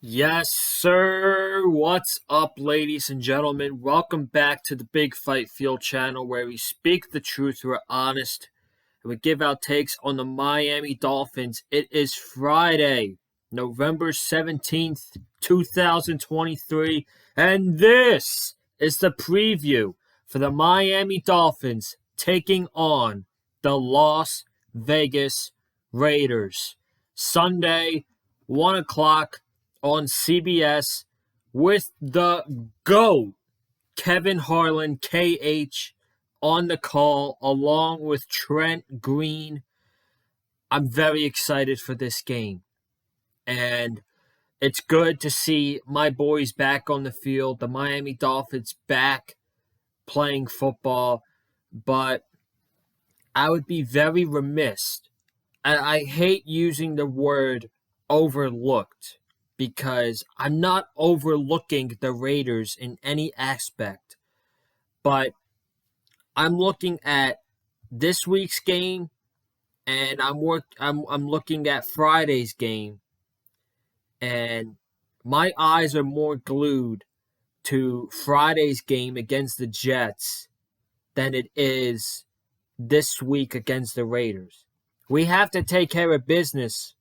Yes, sir. What's up, ladies and gentlemen? Welcome back to the Big Fight Field channel where we speak the truth, we're honest, and we give out takes on the Miami Dolphins. It is Friday, November 17th, 2023, and this is the preview for the Miami Dolphins taking on the Las Vegas Raiders. Sunday, 1 o'clock on CBS with the GOAT, Kevin Harlan, KH, on the call along with Trent Green. I'm very excited for this game. And it's good to see my boys back on the field, the Miami Dolphins back playing football. But I would be very remiss. I hate using the word overlooked because I'm not overlooking the Raiders in any aspect. But I'm looking at this week's game and I'm looking at Friday's game, and my eyes are more glued to Friday's game against the Jets than it is this week against the Raiders. We have to take care of business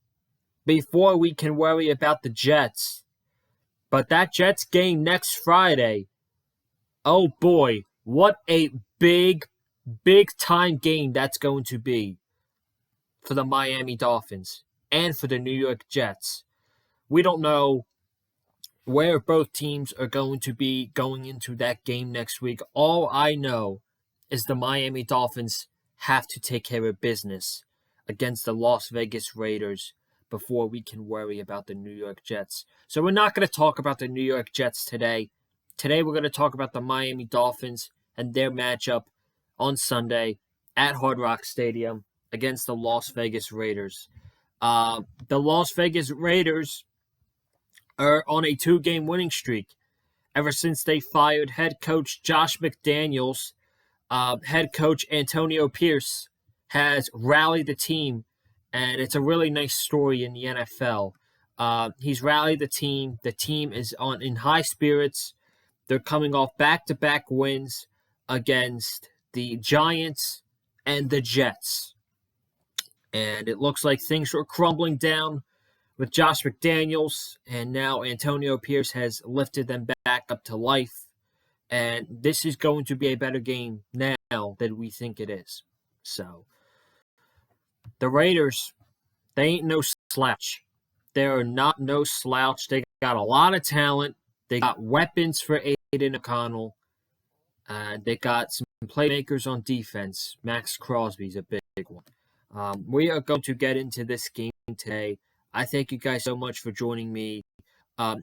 before we can worry about the Jets. But that Jets game next Friday, oh boy, what a big time game that's going to be for the Miami Dolphins and for the New York Jets. We don't know where both teams are going to be going into that game next week. All I know is the Miami Dolphins have to take care of business against the Las Vegas Raiders before we can worry about the New York Jets. So we're not going to talk about the New York Jets today. Today we're going to talk about the Miami Dolphins and their matchup on Sunday at Hard Rock Stadium against the Las Vegas Raiders. The Las Vegas Raiders are on a 2-game winning streak ever since they fired head coach Josh McDaniels. Head coach Antonio Pierce has rallied the team, and it's a really nice story in the NFL. He's rallied the team. The team is in high spirits. They're coming off back-to-back wins against the Giants and the Jets. And it looks like things are crumbling down with Josh McDaniels, and now Antonio Pierce has lifted them back up to life. And this is going to be a better game now than we think it is. So, the Raiders, they ain't no slouch. They're not no slouch. They got a lot of talent. They got weapons for Aiden O'Connell. They got some playmakers on defense. Max Crosby's a big one. We are going to get into this game today. I thank you guys so much for joining me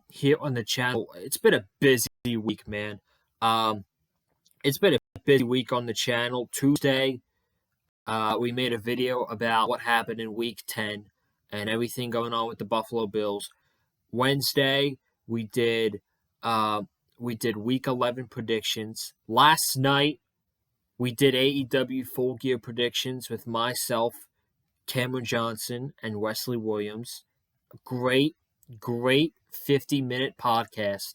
here on the channel. It's been a busy week, man. It's been a busy week on the channel. Tuesday, we made a video about what happened in Week 10 and everything going on with the Buffalo Bills. Wednesday, we did Week 11 predictions. Last night, we did AEW Full Gear predictions with myself, Cameron Johnson, and Wesley Williams. Great 50-minute podcast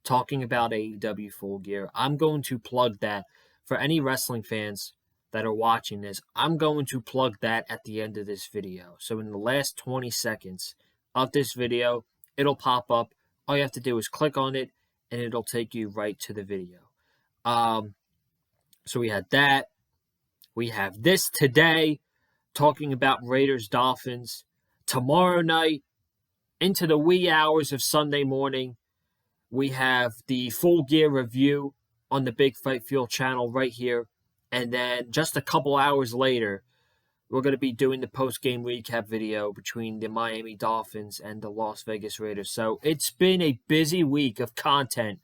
talking about AEW Full Gear. I'm going to plug that for any wrestling fans that are watching this. I'm going to plug that at the end of this video. So in the last 20 seconds of this video, it'll pop up. All you have to do is click on it, and it'll take you right to the video. So we had that. We have this today, talking about Raiders Dolphins. Tomorrow night, into the wee hours of Sunday morning, we have the Full Gear review on the Big Fight Field channel right here. And then just a couple hours later, we're going to be doing the post-game recap video between the Miami Dolphins and the Las Vegas Raiders. So it's been a busy week of content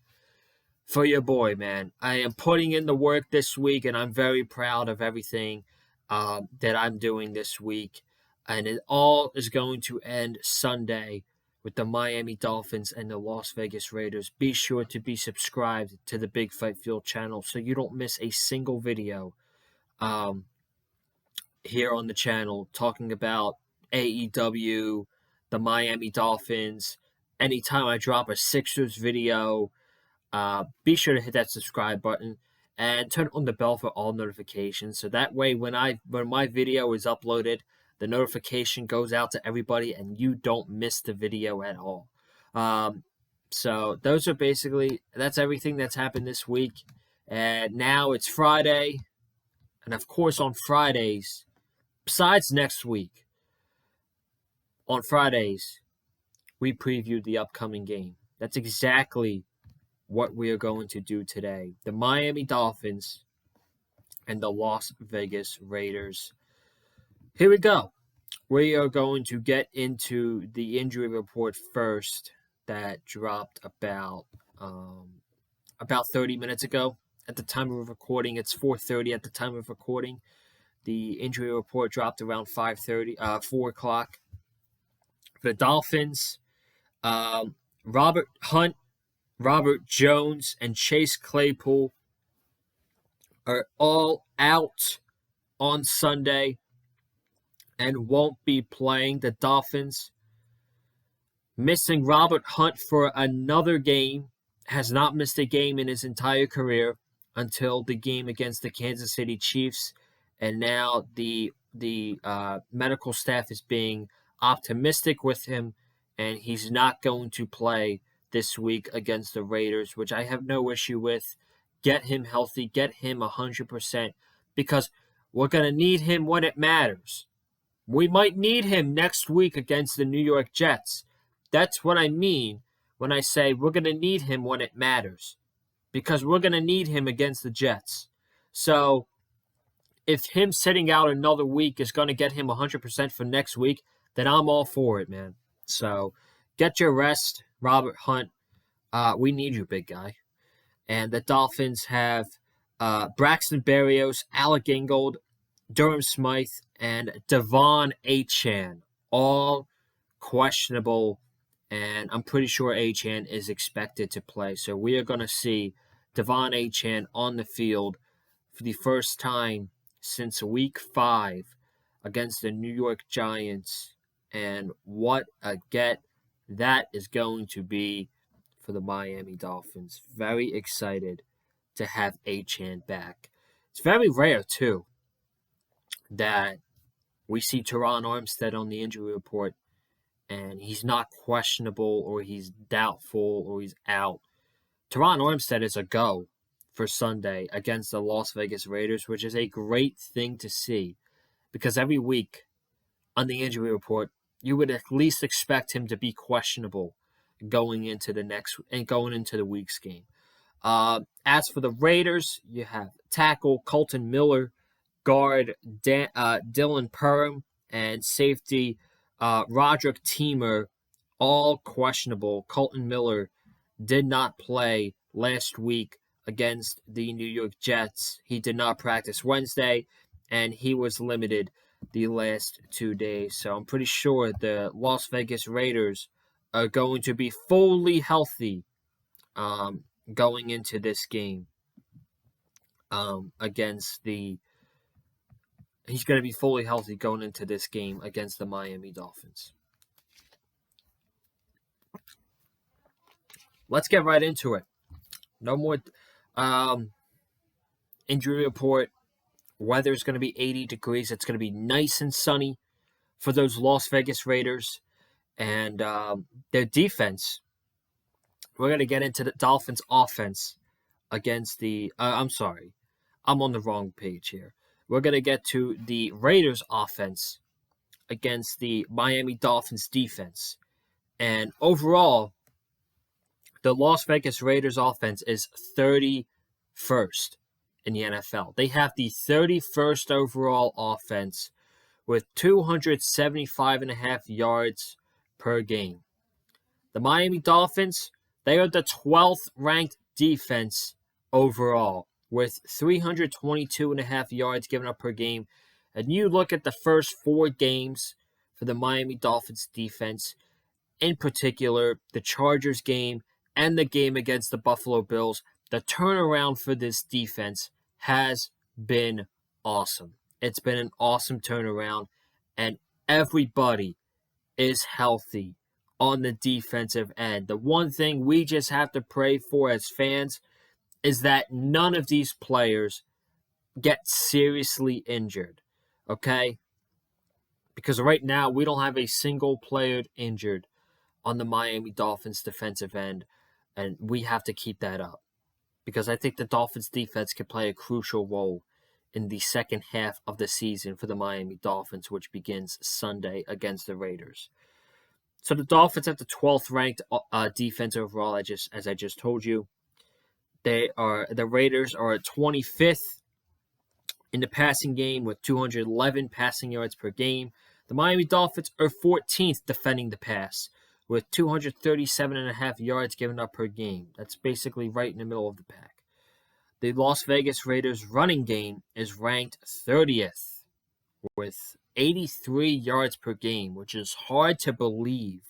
for your boy, man. I am putting in the work this week, and I'm very proud of everything that I'm doing this week. And it all is going to end Sunday with the Miami Dolphins and the Las Vegas Raiders. Be sure to be subscribed to the Big Fight Field channel so you don't miss a single video here on the channel talking about AEW, the Miami Dolphins, anytime I drop a Sixers video, be sure to hit that subscribe button and turn on the bell for all notifications. So that way, when my video is uploaded, the notification goes out to everybody, and you don't miss the video at all. So that's everything that's happened this week. And now it's Friday, and of course on Fridays, besides next week, on Fridays, we preview the upcoming game. That's exactly what we are going to do today. The Miami Dolphins and the Las Vegas Raiders. Here we go. We are going to get into the injury report first that dropped about 30 minutes ago. At the time of recording, it's 4:30 at the time of recording. The injury report dropped around 4 o'clock. For the Dolphins, Robert Hunt, Robert Jones, and Chase Claypool are all out on Sunday and won't be playing. The Dolphins missing Robert Hunt for another game, has not missed a game in his entire career until the game against the Kansas City Chiefs, and now the medical staff is being optimistic with him, and he's not going to play this week against the Raiders, which I have no issue with. Get him healthy, get him 100%, because we're going to need him when it matters. We might need him next week against the New York Jets. That's what I mean when I say we're going to need him when it matters, because we're going to need him against the Jets. So if him sitting out another week is going to get him 100% for next week, then I'm all for it, man. So get your rest, Robert Hunt. We need you, big guy. And the Dolphins have Braxton Berrios, Alec Ingold, Durham Smythe, and Devon Achane, all questionable, and I'm pretty sure Achane is expected to play. So we are going to see Devon Achane on the field for the first time since Week 5 against the New York Giants, and what a get that is going to be for the Miami Dolphins. Very excited to have Achane back. It's very rare, too, that we see Teron Armstead on the injury report and he's not questionable or he's doubtful or he's out. Teron Armstead is a go for Sunday against the Las Vegas Raiders, which is a great thing to see, because every week on the injury report, you would at least expect him to be questionable going into the week's game. As for the Raiders, you have tackle Colton Miller, guard Dylan Perham, and safety Roderick Teamer, all questionable. Colton Miller did not play last week against the New York Jets. He did not practice Wednesday, and he was limited the last 2 days. So I'm pretty sure the Las Vegas Raiders are going to be fully healthy going into this game He's going to be fully healthy going into this game against the Miami Dolphins. Let's get right into it. No more injury report. Weather is going to be 80 degrees. It's going to be nice and sunny for those Las Vegas Raiders. And their defense, we're going to get into the Dolphins offense against the... I'm sorry. I'm on the wrong page here. We're going to get to the Raiders offense against the Miami Dolphins defense. And overall, the Las Vegas Raiders offense is 31st in the NFL. They have the 31st overall offense with 275.5 yards per game. The Miami Dolphins, they are the 12th ranked defense overall with 322.5 yards given up per game. And you look at the first 4 games for the Miami Dolphins defense, in particular the Chargers game and the game against the Buffalo Bills, the turnaround for this defense has been awesome. It's been an awesome turnaround, and everybody is healthy on the defensive end. The one thing we just have to pray for as fans is that none of these players get seriously injured, okay? Because right now we don't have a single player injured on the Miami Dolphins defensive end, and we have to keep that up. Because I think the Dolphins defense can play a crucial role in the second half of the season for the Miami Dolphins, which begins Sunday against the Raiders. So the Dolphins have the 12th ranked defense overall. As I just told you, the Raiders are at 25th in the passing game with 211 passing yards per game. The Miami Dolphins are 14th defending the pass with 237.5 yards given up per game. That's basically right in the middle of the pack. The Las Vegas Raiders running game is ranked 30th with 83 yards per game, which is hard to believe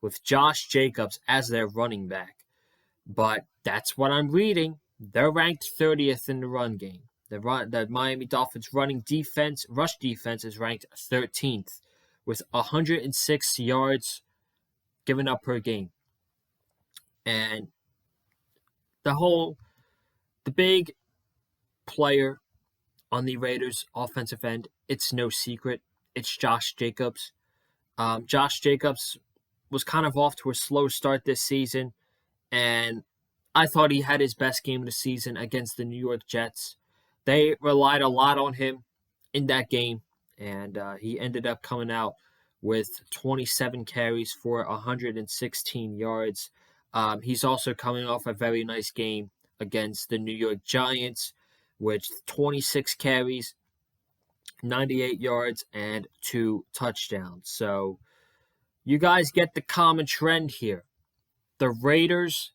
with Josh Jacobs as their running back. But that's what I'm reading. They're ranked 30th in the run game. The Miami Dolphins rush defense is ranked 13th with 106 yards given up per game. And the big player on the Raiders offensive end, it's no secret. It's Josh Jacobs. Josh Jacobs was kind of off to a slow start this season, and I thought he had his best game of the season against the New York Jets. They relied a lot on him in that game, and he ended up coming out with 27 carries for 116 yards. He's also coming off a very nice game against the New York Giants, with 26 carries, 98 yards, and 2 touchdowns. So you guys get the common trend here. The Raiders,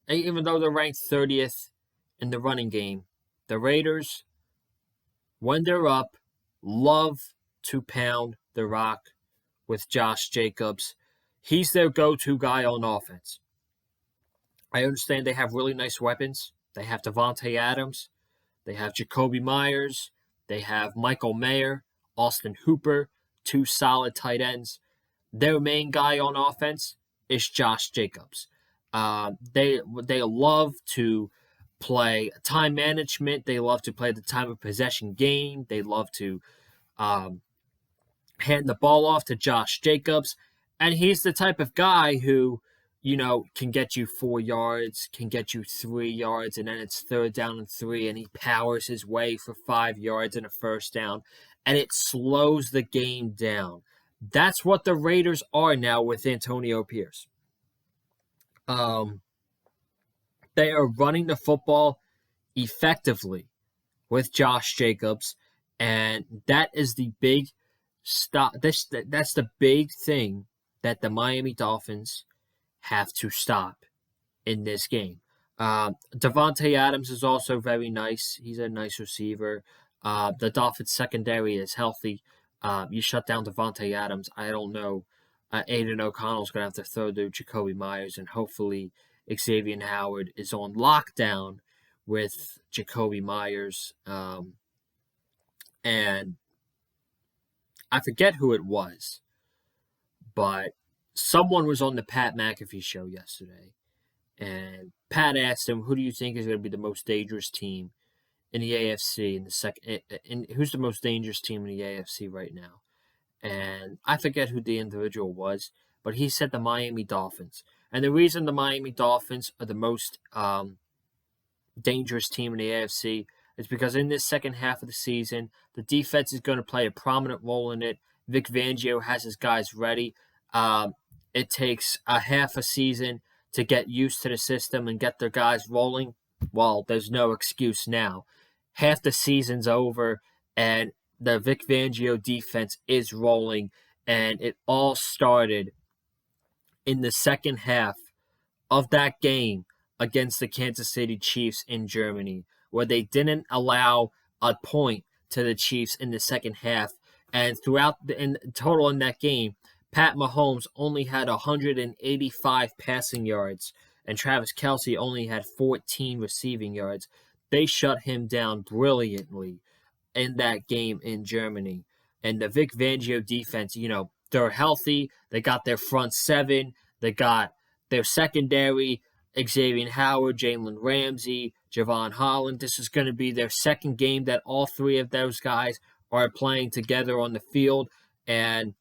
even though they're ranked 30th in the running game, the Raiders, when they're up, love to pound the rock with Josh Jacobs. He's their go-to guy on offense. I understand they have really nice weapons. They have Davante Adams. They have Jacoby Myers. They have Michael Mayer, Austin Hooper, 2 solid tight ends. Their main guy on offense is Josh Jacobs. They love to play time management. They love to play the time of possession game. They love to hand the ball off to Josh Jacobs. And he's the type of guy who, can get you 4 yards, can get you 3 yards, and then it's 3rd down and 3, and he powers his way for 5 yards and a first down, and it slows the game down. That's what the Raiders are now with Antonio Pierce. They are running the football effectively with Josh Jacobs, and that is the big stop. That's the big thing that the Miami Dolphins have to stop in this game. Davante Adams is also very nice. He's a nice receiver. The Dolphins secondary is healthy. You shut down Davante Adams, I don't know. Aiden O'Connell's going to have to throw to Jacoby Myers, and hopefully Xavier Howard is on lockdown with Jacoby Myers. And I forget who it was, but someone was on the Pat McAfee show yesterday, and Pat asked him, "Who do you think is going to be the most dangerous team in the AFC in the second? Who's the most dangerous team in the AFC right now?" And I forget who the individual was, but he said the Miami Dolphins. And the reason the Miami Dolphins are the most dangerous team in the AFC is because in this second half of the season, the defense is going to play a prominent role in it. Vic Fangio has his guys ready. It takes a half a season to get used to the system and get their guys rolling. Well, there's no excuse now. Half the season's over, and the Vic Fangio defense is rolling, and it all started in the second half of that game against the Kansas City Chiefs in Germany, where they didn't allow a point to the Chiefs in the second half. And in total in that game, Pat Mahomes only had 185 passing yards, and Travis Kelce only had 14 receiving yards. They shut him down brilliantly in that game in Germany. And the Vic Fangio defense, they're healthy. They got their front seven. They got their secondary, Xavier Howard, Jalen Ramsey, Javon Holland. This is going to be their second game that all three of those guys are playing together on the field, and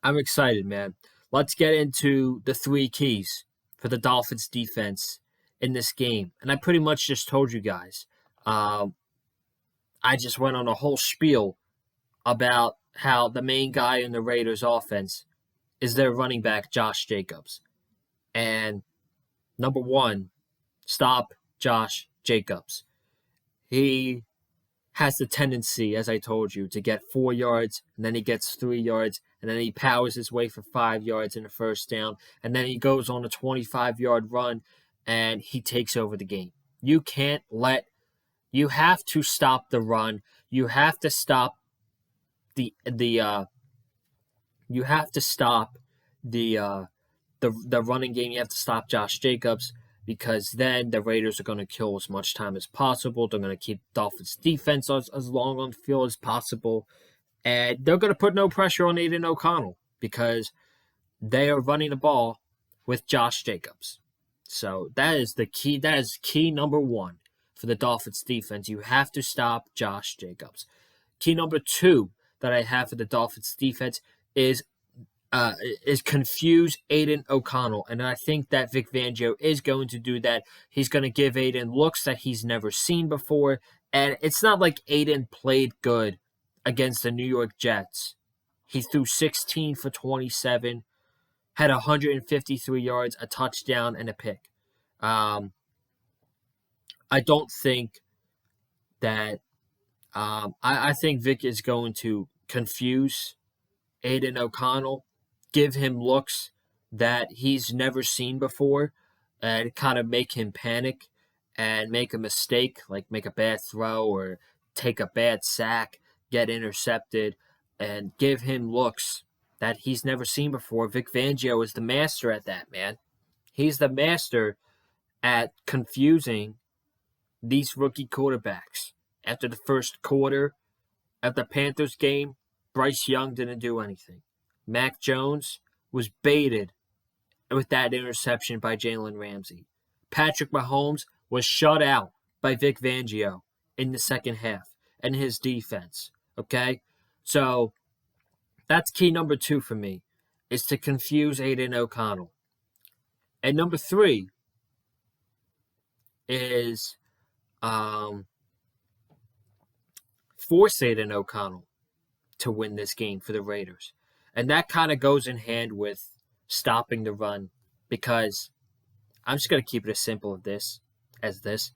I'm excited, man. Let's get into the three keys for the Dolphins defense in this game. And I pretty much just told you guys. I just went on a whole spiel about how the main guy in the Raiders offense is their running back, Josh Jacobs. And number one, stop Josh Jacobs. He has the tendency, as I told you, to get 4 yards, and then he gets 3 yards, and then he powers his way for 5 yards in the first down, and then he goes on a 25-yard run, and he takes over the game. You have to stop the run. You have to stop the running game. You have to stop Josh Jacobs, because then the Raiders are going to kill as much time as possible. They're going to keep Dolphins defense as long on the field as possible. And they're going to put no pressure on Aiden O'Connell because they are running the ball with Josh Jacobs. So that is the key. That is key number one for the Dolphins defense. You have to stop Josh Jacobs. Key number two that I have for the Dolphins defense is confuse Aiden O'Connell. And I think that Vic Fangio is going to do that. He's going to give Aiden looks that he's never seen before. And it's not like Aiden played good against the New York Jets. He threw 16 for 27, had 153 yards, a touchdown, and a pick. I don't think that I think Vic is going to confuse Aiden O'Connell, give him looks that he's never seen before, and kind of make him panic and make a mistake, like make a bad throw or take a bad sack, get intercepted, and give him looks that he's never seen before. Vic Fangio is the master at that, man. He's the master at confusing these rookie quarterbacks. After the first quarter of the Panthers game, Bryce Young didn't do anything. Mac Jones was baited with that interception by Jalen Ramsey. Patrick Mahomes was shut out by Vic Fangio in the second half and his defense. Okay? So that's key number two for me, is to confuse Aiden O'Connell. And number three is force Aiden O'Connell to win this game for the Raiders. And that kind of goes in hand with stopping the run, because I'm just going to keep it as simple as this.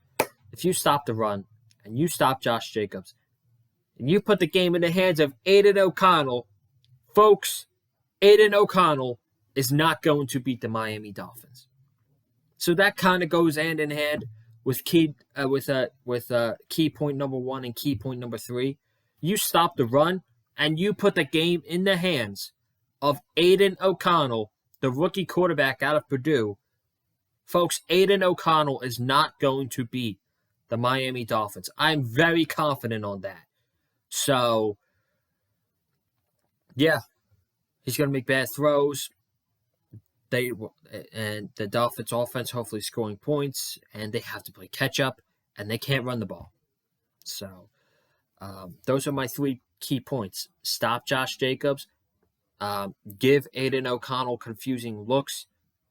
If you stop the run and you stop Josh Jacobs and you put the game in the hands of Aiden O'Connell, folks, Aiden O'Connell is not going to beat the Miami Dolphins. So that kind of goes hand in hand with key point number one and key point number three. You stop the run and you put the game in the hands of Aiden O'Connell, the rookie quarterback out of Purdue. Folks, Aiden O'Connell is not going to beat the Miami Dolphins. I'm very confident on that. So, yeah, he's going to make bad throws. And the Dolphins offense hopefully scoring points, and they have to play catch up, and they can't run the ball. So, those are my three key points. Stop Josh Jacobs, give Aiden O'Connell confusing looks,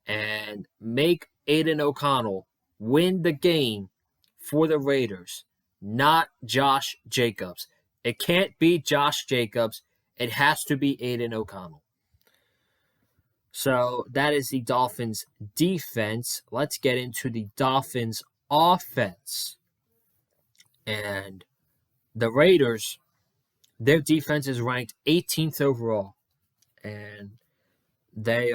and make Aiden O'Connell win the game for the Raiders, not Josh Jacobs. It can't be Josh Jacobs. It has to be Aiden O'Connell. So that is the Dolphins' defense. Let's get into the Dolphins' offense. And the Raiders, their defense is ranked 18th overall. And they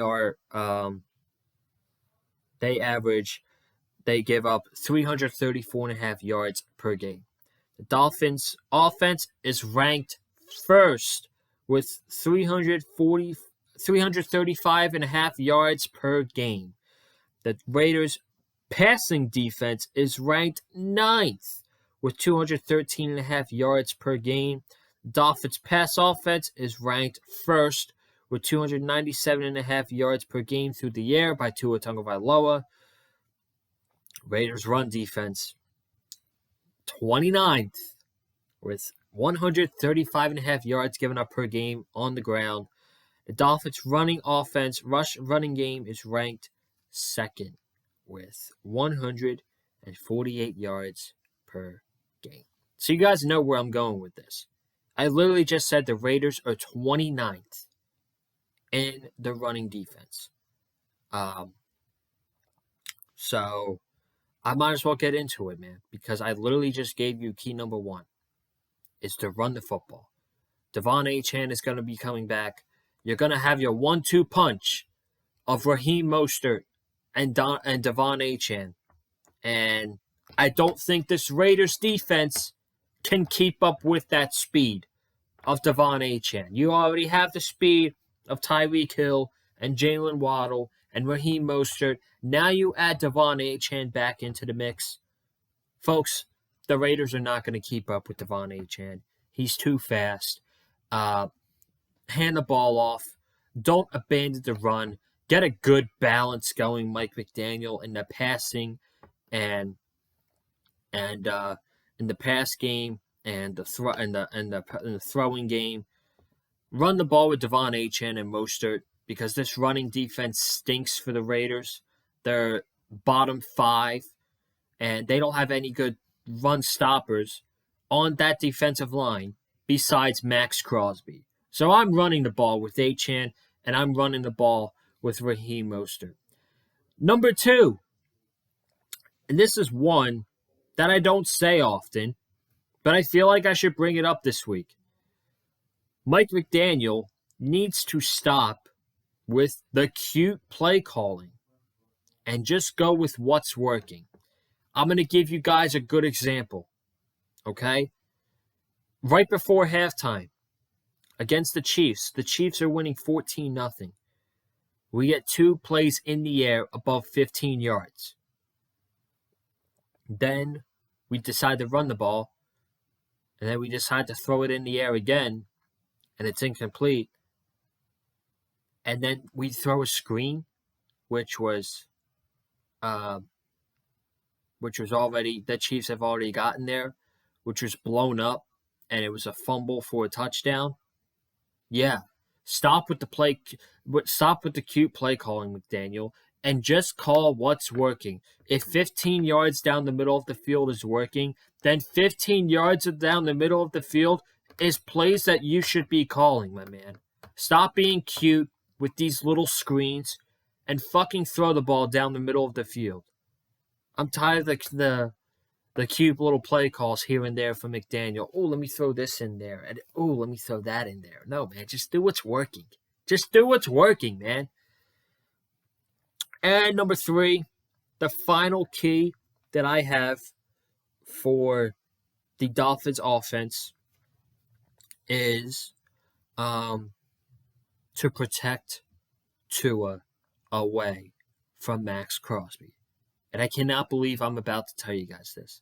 give up 334.5 yards per game. The Dolphins' offense is ranked first with 335.5 yards per game. The Raiders' passing defense is ranked 9th with 213.5 yards per game. The Dolphins' pass offense is ranked first with 297.5 yards per game through the air by Tua Tagovailoa. Raiders run defense, 29th, with 135.5 yards given up per game on the ground. The Dolphins' running running game is ranked second with 148 yards per game. So you guys know where I'm going with this. I literally just said the Raiders are 29th in the running defense. So I might as well get into it, man, because I literally just gave you key number one, is to run the football. Devon Achane is going to be coming back. You're going to have your 1-2 punch of Raheem Mostert and Devon Achane. And I don't think this Raiders defense can keep up with that speed of Devon Achane. You already have the speed of Tyreek Hill and Jalen Waddle and Raheem Mostert. Now you add Devon Achane back into the mix. Folks, the Raiders are not going to keep up with Devon Achane. He's too fast. Hand the ball off. Don't abandon the run. Get a good balance going, Mike McDaniel, in the passing and in the pass game and the throwing game. Run the ball with Devon Achane and Mostert, because this running defense stinks for the Raiders. They're bottom 5, and they don't have any good run stoppers on that defensive line besides Max Crosby. So I'm running the ball with Achane, and I'm running the ball with Raheem Mostert. Number 2, and this is one that I don't say often, but I feel like I should bring it up this week. Mike McDaniel needs to stop with the cute play calling and just go with what's working. I'm going to give you guys a good example, okay? Right before halftime, against the Chiefs are winning 14-0. We get 2 plays in the air above 15 yards. Then we decide to run the ball, and then we decide to throw it in the air again, and it's incomplete. And then we throw a screen, which was already, the Chiefs have already gotten there, which was blown up, and it was a fumble for a touchdown. Yeah, stop with the cute play calling, McDaniel, and just call what's working. If 15 yards down the middle of the field is working, then 15 yards down the middle of the field is plays that you should be calling, my man. Stop being cute with these little screens and fucking throw the ball down the middle of the field. I'm tired of the cute little play calls here and there from McDaniel. Oh, let me throw this in there. And oh, let me throw that in there. No, man, just do what's working. Just do what's working, man. And number 3, the final key that I have for the Dolphins offense is to protect Tua away from Max Crosby. And I cannot believe I'm about to tell you guys this.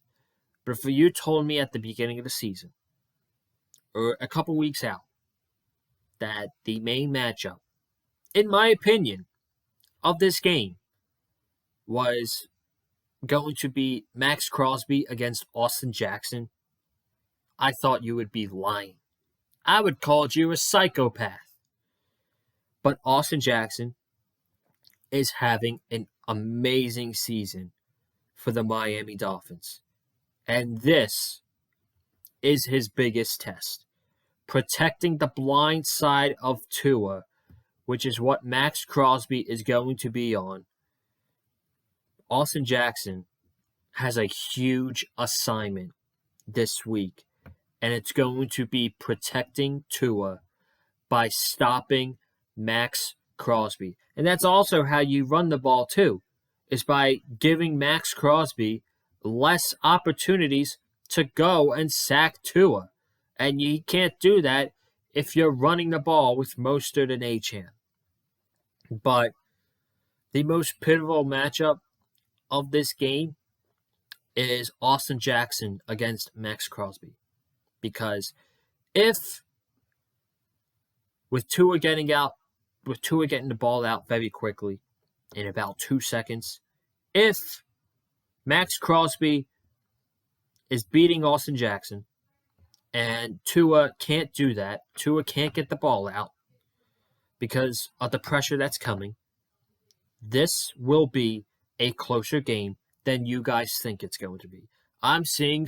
But if you told me at the beginning of the season, or a couple weeks out, that the main matchup, in my opinion, of this game was going to be Max Crosby against Austin Jackson, I thought you would be lying. I would call you a psychopath. But Austin Jackson is having an amazing season for the Miami Dolphins. And this is his biggest test. Protecting the blind side of Tua, which is what Max Crosby is going to be on. Austin Jackson has a huge assignment this week, and it's going to be protecting Tua by stopping Max Crosby. And that's also how you run the ball too, is by giving Max Crosby less opportunities to go and sack Tua. And you can't do that if you're running the ball with Mostert and Achane. But the most pivotal matchup of this game is Austin Jackson against Max Crosby. Because if, with Tua getting out with Tua getting the ball out very quickly in about 2 seconds. If Max Crosby is beating Austin Jackson and Tua can't do that, Tua can't get the ball out because of the pressure that's coming, this will be a closer game than you guys think it's going to be. I'm seeing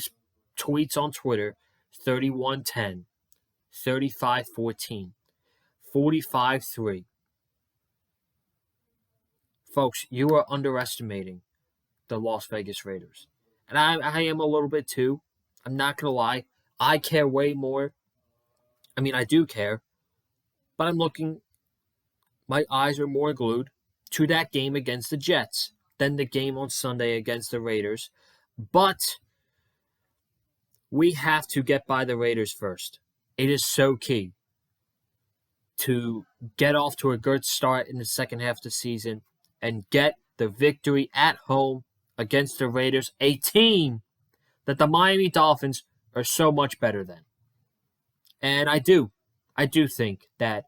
tweets on Twitter 31-10, 35-14, 45-3. Folks, you are underestimating the Las Vegas Raiders. And I am a little bit too. I'm not going to lie. I care way more. I mean, I do care. But my eyes are more glued to that game against the Jets than the game on Sunday against the Raiders. But we have to get by the Raiders first. It is so key to get off to a good start in the second half of the season and get the victory at home against the Raiders, a team that the Miami Dolphins are so much better than. And I do think that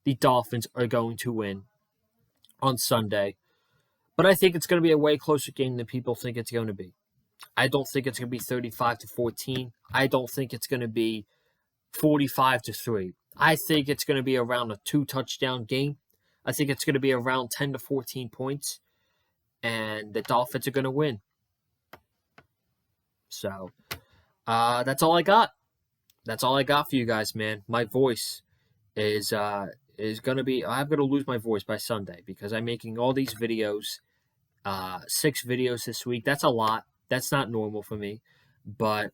the Dolphins are going to win on Sunday. But I think it's going to be a way closer game than people think it's going to be. I don't think it's going to be 35-14. I don't think it's going to be 45-3. I think it's going to be around a 2-touchdown game. I think it's going to be around 10 to 14 points. And the Dolphins are going to win. So, that's all I got. That's all I got for you guys, man. My voice is going to be... I'm going to lose my voice by Sunday because I'm making all these videos. 6 videos this week. That's a lot. That's not normal for me. But,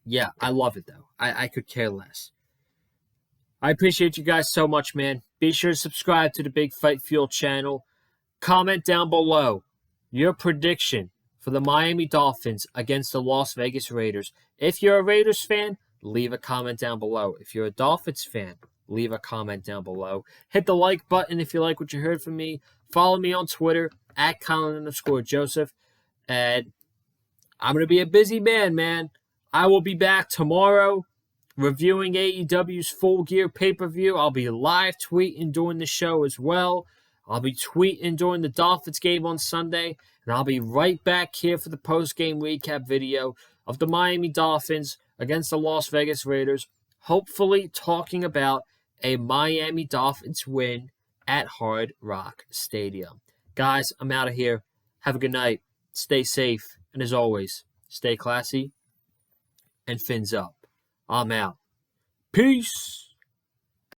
yeah, I love it, though. I could care less. I appreciate you guys so much, man. Be sure to subscribe to the Big Fight Fuel channel. Comment down below your prediction for the Miami Dolphins against the Las Vegas Raiders. If you're a Raiders fan, leave a comment down below. If you're a Dolphins fan, leave a comment down below. Hit the like button if you like what you heard from me. Follow me on Twitter at Colin_Joseph. And I'm going to be a busy man. I will be back tomorrow reviewing AEW's Full Gear pay-per-view. I'll be live tweeting during the show as well. I'll be tweeting during the Dolphins game on Sunday. And I'll be right back here for the post-game recap video of the Miami Dolphins against the Las Vegas Raiders. Hopefully talking about a Miami Dolphins win at Hard Rock Stadium. Guys, I'm out of here. Have a good night. Stay safe. And as always, stay classy and fins up. I'm out. Peace.